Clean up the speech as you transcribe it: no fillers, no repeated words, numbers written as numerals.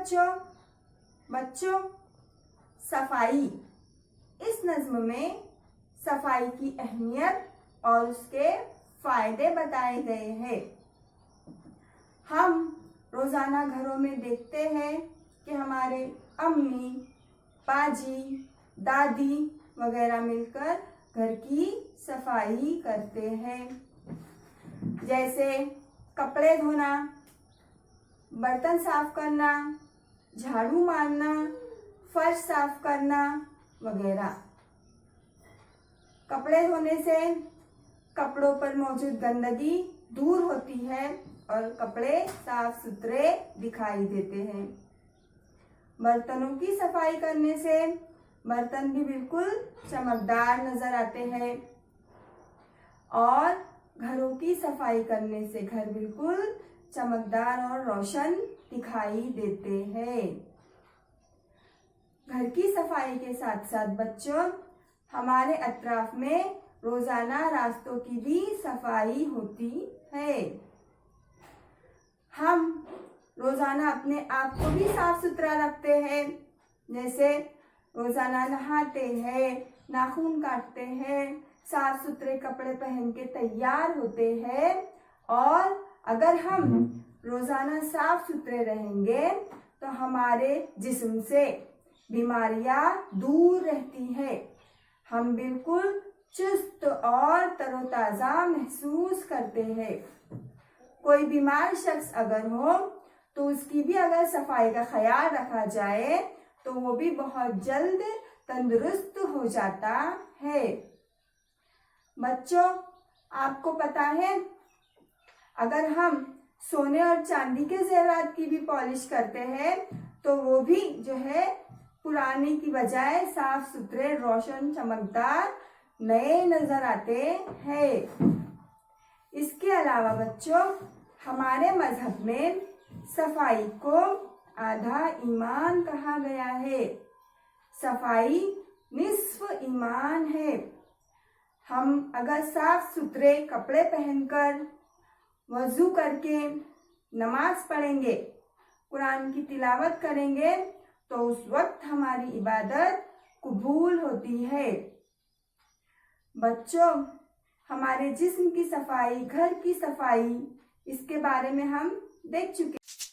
बच्चों सफाई, इस नज्म में सफाई की अहमियत और उसके फायदे बताए गए हैं। हम रोजाना घरों में देखते हैं कि हमारे अम्मी, पाजी, दादी वगैरह मिलकर घर की सफाई करते हैं, जैसे कपड़े धोना, बर्तन साफ करना, झाड़ू मारना, फर्श साफ करना वगैरह। कपड़े धोने से कपड़ों पर मौजूद गंदगी दूर होती है और कपड़े साफ सुथरे दिखाई देते हैं। बर्तनों की सफाई करने से बर्तन भी बिल्कुल चमकदार नजर आते हैं और घरों की सफाई करने से घर बिल्कुल चमकदार और रोशन दिखाई देते हैं। घर की सफाई के साथ साथ बच्चों हमारे अतराफ में रोजाना रास्तों की भी सफाई होती है। हम रोजाना अपने आप को भी साफ सुथरा रखते हैं, जैसे रोजाना नहाते हैं, नाखून काटते हैं, साफ सुथरे कपड़े पहन के तैयार होते हैं। और अगर हम रोजाना साफ सुथरे रहेंगे तो हमारे जिस्म से बीमारियां दूर रहती हैं। हम बिल्कुल चुस्त और तरोताजा महसूस करते हैं। कोई बीमार शख्स अगर हो तो उसकी भी अगर सफाई का ख्याल रखा जाए तो वो भी बहुत जल्द तंदुरुस्त हो जाता है। बच्चों आपको पता है, अगर हम सोने और चांदी के जेवरात की भी पॉलिश करते हैं तो वो भी जो है पुराने की बजाय साफ सुथरे, रोशन, चमकदार नए नजर आते हैं। इसके अलावा बच्चों हमारे मजहब में सफाई को आधा ईमान कहा गया है। सफाई निस्फ ईमान है। हम अगर साफ सुथरे कपड़े पहनकर वजू करके नमाज पढ़ेंगे, कुरान की तिलावत करेंगे तो उस वक्त हमारी इबादत कबूल होती है। बच्चों हमारे जिस्म की सफाई, घर की सफाई, इसके बारे में हम देख चुके हैं।